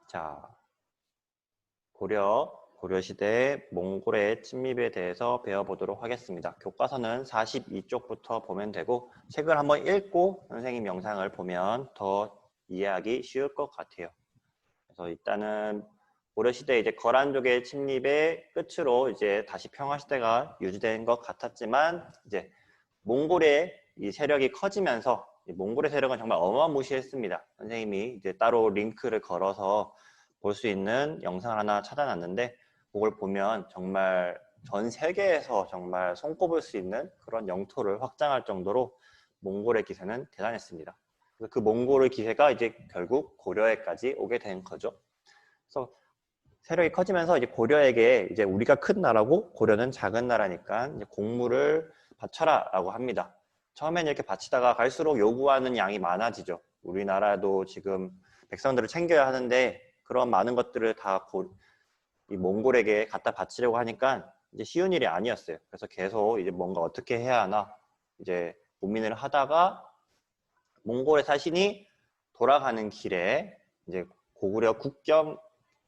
자, 고려시대 몽골의 침입에 대해서 배워보도록 하겠습니다. 교과서는 42쪽부터 보면 되고 책을 한번 읽고 선생님 영상을 보면 더 이해하기 쉬울 것 같아요. 그래서 일단은 고려시대 이제 거란족의 침입의 끝으로 이제 다시 평화시대가 유지된 것 같았지만 이제 몽골의 이 세력이 커지면서 몽골의 세력은 정말 어마무시했습니다. 선생님이 이제 따로 링크를 걸어서 볼 수 있는 영상을 하나 찾아놨는데 그걸 보면 정말 전 세계에서 정말 손꼽을 수 있는 그런 영토를 확장할 정도로 몽골의 기세는 대단했습니다. 그 몽골의 기세가 이제 결국 고려에까지 오게 된 거죠. 그래서 세력이 커지면서 이제 고려에게 이제 우리가 큰 나라고 고려는 작은 나라니까 이제 공물을 바쳐라라고 합니다. 처음에는 이렇게 바치다가 갈수록 요구하는 양이 많아지죠. 우리나라도 지금 백성들을 챙겨야 하는데 그런 많은 것들을 다 이 몽골에게 갖다 바치려고 하니까 이제 쉬운 일이 아니었어요. 그래서 계속 이제 뭔가 어떻게 해야 하나 이제 고민을 하다가 몽골의 사신이 돌아가는 길에 이제 고구려 국경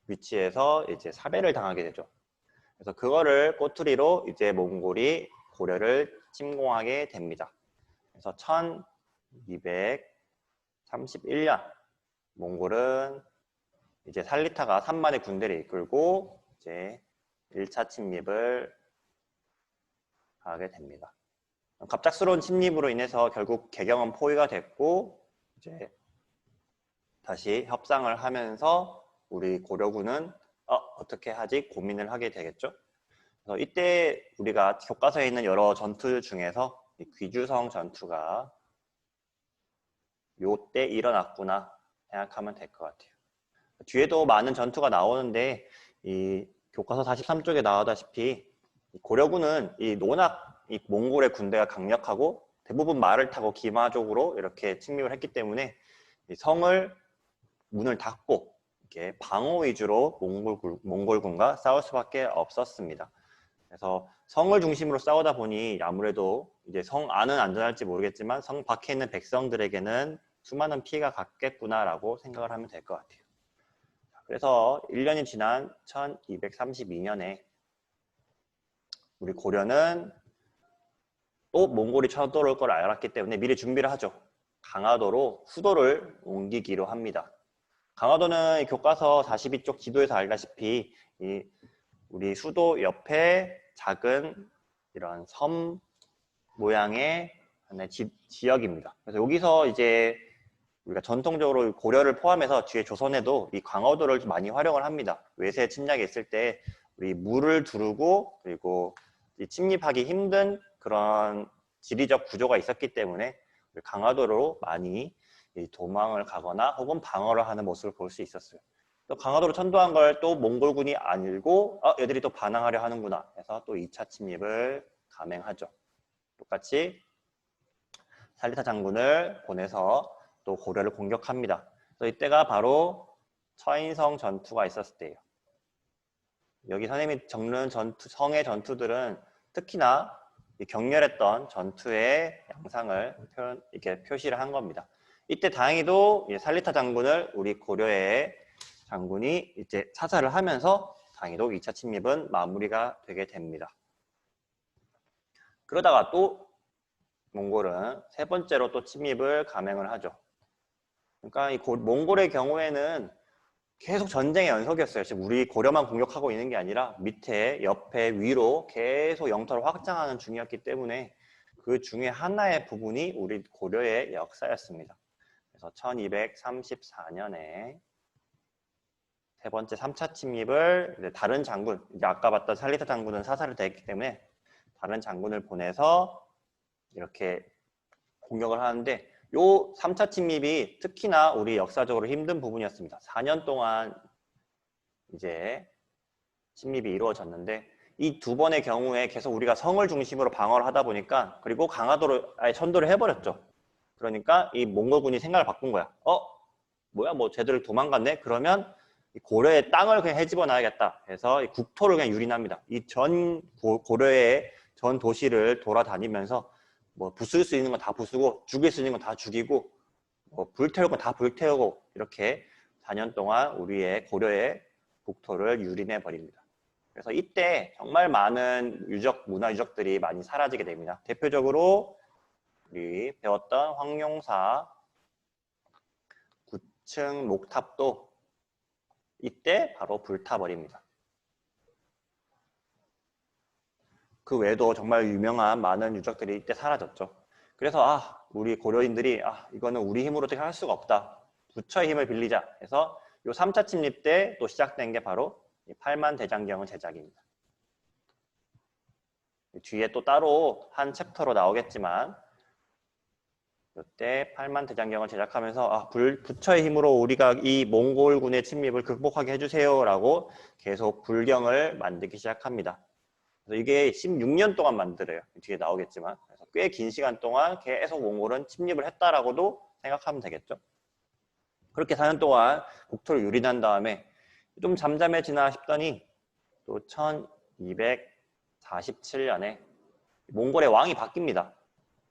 위치에서 이제 살해를 당하게 되죠. 그래서 그거를 꼬투리로 이제 몽골이 고려를 침공하게 됩니다. 그래서 1231년 몽골은 이제 살리타가 3만의 군대를 이끌고 이제 1차 침입을 하게 됩니다. 갑작스러운 침입으로 인해서 결국 개경은 포위가 됐고 이제 다시 협상을 하면서 우리 고려군은 어떻게 하지 고민을 하게 되겠죠. 그래서 이때 우리가 교과서에 있는 여러 전투 중에서 이 귀주성 전투가 요때 일어났구나 생각하면 될 것 같아요. 뒤에도 많은 전투가 나오는데 이 교과서 43쪽에 나오다시피 고려군은 이 몽골의 군대가 강력하고 대부분 말을 타고 기마족으로 이렇게 침입을 했기 때문에 이 성을 문을 닫고 이렇게 방어 위주로 몽골군과 싸울 수밖에 없었습니다. 그래서 성을 중심으로 싸우다 보니 아무래도 이제 성 안은 안전할지 모르겠지만 성 밖에 있는 백성들에게는 수많은 피해가 갔겠구나라고 생각을 하면 될 것 같아요. 그래서 1년이 지난 1232년에 우리 고려는 또 몽골이 쳐들어올 걸 알았기 때문에 미리 준비를 하죠. 강화도로 수도를 옮기기로 합니다. 강화도는 교과서 42쪽 지도에서 알다시피 우리 수도 옆에 작은 이런 섬 모양의 하나의 지역입니다. 그래서 여기서 이제 우리가 전통적으로 고려를 포함해서 뒤에 조선에도 이 강화도를 많이 활용을 합니다. 외세 침략이 있을 때 우리 물을 두르고 그리고 침입하기 힘든 그런 지리적 구조가 있었기 때문에 강화도로 많이 도망을 가거나 혹은 방어를 하는 모습을 볼 수 있었어요. 또 강화도로 천도한 걸 또 몽골군이 알고 얘들이 또 반항하려 하는구나 해서 또 2차 침입을 감행하죠. 똑같이 살리타 장군을 보내서 또 고려를 공격합니다. 그래서 이때가 바로 처인성 전투가 있었을 때예요. 여기 선생님이 적는 성의 전투들은 특히나 격렬했던 전투의 양상을 이렇게 표시를 한 겁니다. 이때 다행히도 살리타 장군을 우리 고려의 장군이 이제 사살을 하면서 다행히도 2차 침입은 마무리가 되게 됩니다. 그러다가 또 몽골은 세 번째로 또 침입을 감행을 하죠. 그러니까 이 몽골의 경우에는 계속 전쟁의 연속이었어요. 지금 우리 고려만 공격하고 있는 게 아니라 밑에, 옆에, 위로 계속 영토를 확장하는 중이었기 때문에 그 중에 하나의 부분이 우리 고려의 역사였습니다. 그래서 1234년에 세 번째 3차 침입을 이제 다른 장군, 이제 아까 봤던 살리타 장군은 사살을 됐기 때문에 다른 장군을 보내서 이렇게 공격을 하는데 요 3차 침입이 특히나 우리 역사적으로 힘든 부분이었습니다. 4년 동안 이제 침입이 이루어졌는데 이 두 번의 경우에 계속 우리가 성을 중심으로 방어를 하다 보니까 그리고 강화도를 아예 천도를 해버렸죠. 그러니까 이 몽골군이 생각을 바꾼 거야. 뭐야 뭐 쟤들 도망갔네? 그러면 고려의 땅을 그냥 헤집어 놔야겠다 해서 국토를 그냥 유린합니다. 이 전 고려의 전 도시를 돌아다니면서 뭐 부술 수 있는 건 다 부수고 죽일 수 있는 건 다 죽이고 뭐 불태울 건 다 불태우고 이렇게 4년 동안 우리의 고려의 국토를 유린해 버립니다. 그래서 이때 정말 많은 문화 유적들이 많이 사라지게 됩니다. 대표적으로 우리 배웠던 황룡사 9층 목탑도 이때 바로 불타버립니다. 그 외에도 정말 유명한 많은 유적들이 이때 사라졌죠. 그래서 우리 고려인들이 이거는 우리 힘으로 어떻게 할 수가 없다. 부처의 힘을 빌리자 해서 요 3차 침입 때 또 시작된 게 바로 팔만대장경의 제작입니다. 뒤에 또 따로 한 챕터로 나오겠지만 이때 팔만대장경을 제작하면서 부처의 힘으로 우리가 이 몽골군의 침입을 극복하게 해주세요 라고 계속 불경을 만들기 시작합니다. 그래서 이게 16년 동안 만들어요. 뒤에 나오겠지만 그래서 꽤 긴 시간 동안 계속 몽골은 침입을 했다라고도 생각하면 되겠죠. 그렇게 4년 동안 국토를 유린한 다음에 좀 잠잠해지나 싶더니 또 1247년에 몽골의 왕이 바뀝니다.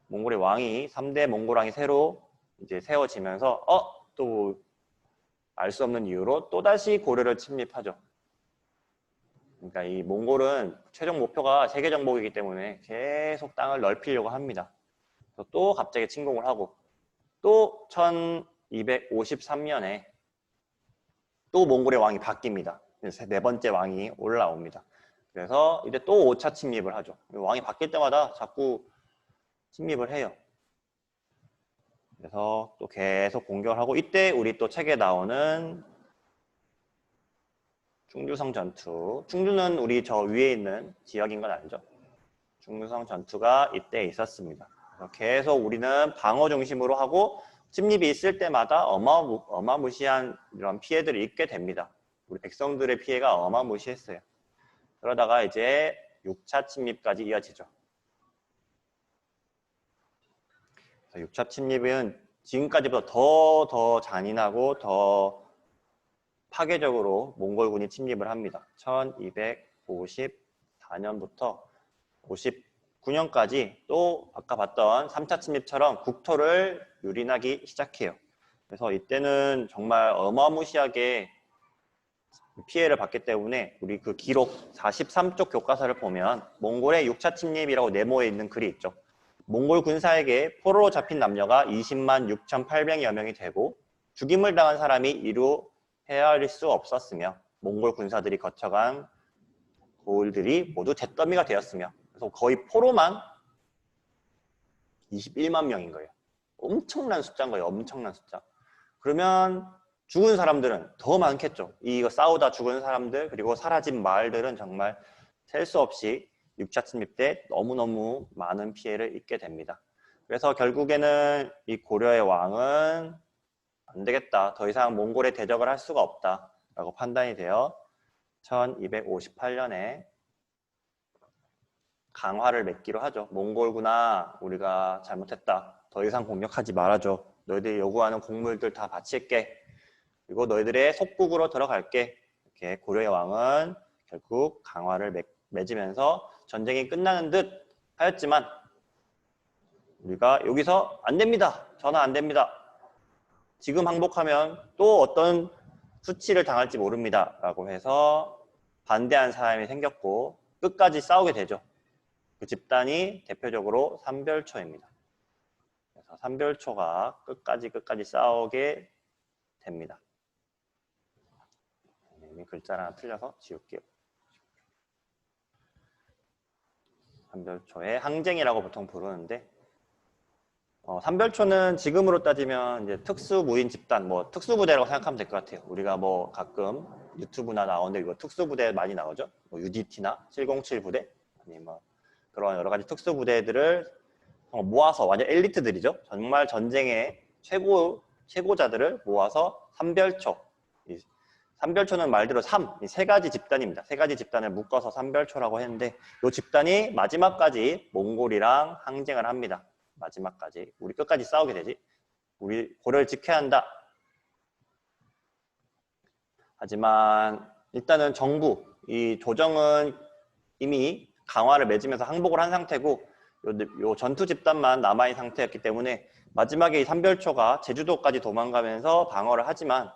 몽골의 왕이 3대 몽골 왕이 새로 이제 세워지면서 또 알 수 없는 이유로 또다시 고려를 침입하죠. 그러니까 이 몽골은 최종 목표가 세계 정복이기 때문에 계속 땅을 넓히려고 합니다. 그래서 또 갑자기 침공을 하고 또 1253년에 또 몽골의 왕이 바뀝니다. 네 번째 왕이 올라옵니다. 그래서 이제 또 5차 침입을 하죠. 왕이 바뀔 때마다 자꾸 침입을 해요. 그래서 또 계속 공격을 하고 이때 우리 또 책에 나오는 충주성 전투. 충주는 우리 저 위에 있는 지역인 건 알죠? 충주성 전투가 이때 있었습니다. 그래서 계속 우리는 방어 중심으로 하고 침입이 있을 때마다 어마무시한 이런 피해들을 입게 됩니다. 우리 백성들의 피해가 어마무시했어요. 그러다가 이제 6차 침입까지 이어지죠. 6차 침입은 지금까지보다 더 잔인하고 더 파괴적으로 몽골군이 침입을 합니다. 1254년부터 59년까지 또 아까 봤던 3차 침입처럼 국토를 유린하기 시작해요. 그래서 이때는 정말 어마무시하게 피해를 받기 때문에 우리 그 기록 43쪽 교과서를 보면 몽골의 6차 침입이라고 네모에 있는 글이 있죠. 몽골 군사에게 포로로 잡힌 남녀가 20만 6,800여 명이 되고 죽임을 당한 사람이 이루 헤아릴 수 없었으며 몽골 군사들이 거쳐간 고을들이 모두 잿더미가 되었으며 그래서 거의 포로만 21만 명인 거예요. 엄청난 숫자인 거예요. 엄청난 숫자. 그러면 죽은 사람들은 더 많겠죠. 이거 싸우다 죽은 사람들 그리고 사라진 마을들은 정말 셀 수 없이 6차 침입 때 너무너무 많은 피해를 입게 됩니다. 그래서 결국에는 이 고려의 왕은 안 되겠다. 더 이상 몽골에 대적을 할 수가 없다. 라고 판단이 되어 1258년에 강화를 맺기로 하죠. 몽골구나. 우리가 잘못했다. 더 이상 공격하지 말아줘. 너희들이 요구하는 곡물들 다 바칠게. 그리고 너희들의 속국으로 들어갈게. 이렇게 고려의 왕은 결국 강화를 맺으면서 전쟁이 끝나는 듯 하였지만 우리가 여기서 안 됩니다. 전화 안 됩니다. 지금 항복하면 또 어떤 수치를 당할지 모릅니다. 라고 해서 반대한 사람이 생겼고 끝까지 싸우게 되죠. 그 집단이 대표적으로 삼별초입니다. 그래서 삼별초가 끝까지 싸우게 됩니다. 이미 글자를 하나 틀려서 지울게요. 삼별초의 항쟁이라고 보통 부르는데 삼별초는 지금으로 따지면 이제 특수무인 집단, 특수부대라고 생각하면 될 것 같아요. 우리가 가끔 유튜브나 나오는데 이거 특수부대 많이 나오죠. UDT나 707 부대, 아니면 그런 여러 가지 특수부대들을 모아서 완전 엘리트들이죠. 정말 전쟁의 최고자들을 모아서 삼별초. 삼별초는 말 그대로 이 세 가지 집단입니다. 세 가지 집단을 묶어서 삼별초라고 했는데 이 집단이 마지막까지 몽골이랑 항쟁을 합니다. 마지막까지. 우리 끝까지 싸우게 되지. 우리 고려를 지켜야 한다. 하지만 일단은 정부, 이 조정은 이미 강화를 맺으면서 항복을 한 상태고 요 전투 집단만 남아있는 상태였기 때문에 마지막에 이 삼별초가 제주도까지 도망가면서 방어를 하지만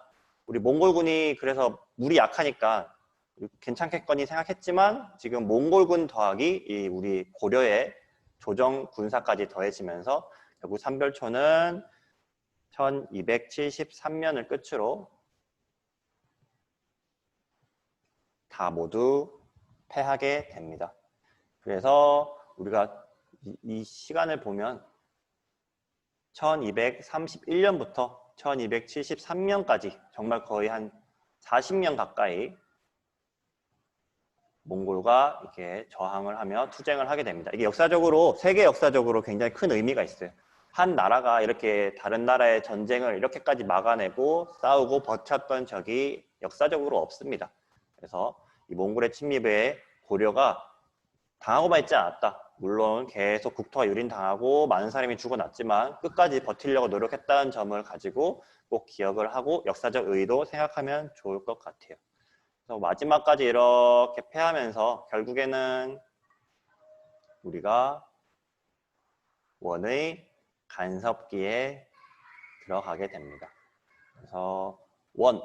우리 몽골군이 그래서 물이 약하니까 괜찮겠거니 생각했지만 지금 몽골군 더하기 이 우리 고려의 조정 군사까지 더해지면서 결국 삼별초는 1273년을 끝으로 다 모두 패하게 됩니다. 그래서 우리가 이 시간을 보면 1231년부터 1273년까지 정말 거의 한 40년 가까이 몽골과 이렇게 저항을 하며 투쟁을 하게 됩니다. 이게 역사적으로, 세계 역사적으로 굉장히 큰 의미가 있어요. 한 나라가 이렇게 다른 나라의 전쟁을 이렇게까지 막아내고 싸우고 버텼던 적이 역사적으로 없습니다. 그래서 이 몽골의 침입에 고려가 당하고만 있지 않았다. 물론 계속 국토가 유린당하고 많은 사람이 죽어났지만 끝까지 버티려고 노력했다는 점을 가지고 꼭 기억을 하고 역사적 의도 생각하면 좋을 것 같아요. 그래서 마지막까지 이렇게 패하면서 결국에는 우리가 원의 간섭기에 들어가게 됩니다. 그래서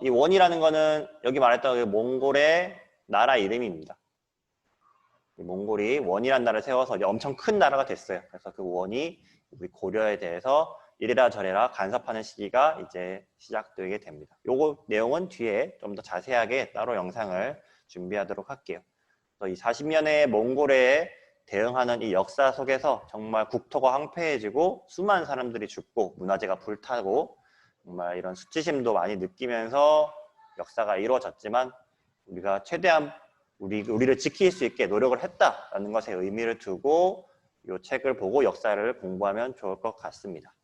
이 원이라는 거는 여기 말했던 몽골의 나라 이름입니다. 몽골이 원이라는 나라를 세워서 이제 엄청 큰 나라가 됐어요. 그래서 그 원이 우리 고려에 대해서 이래라 저래라 간섭하는 시기가 이제 시작되게 됩니다. 요거 내용은 뒤에 좀 더 자세하게 따로 영상을 준비하도록 할게요. 그래서 이 40년의 몽골에 대응하는 이 역사 속에서 정말 국토가 황폐해지고 수많은 사람들이 죽고 문화재가 불타고 정말 이런 수치심도 많이 느끼면서 역사가 이루어졌지만 우리가 최대한 우리를 지킬 수 있게 노력을 했다라는 것에 의미를 두고 이 책을 보고 역사를 공부하면 좋을 것 같습니다.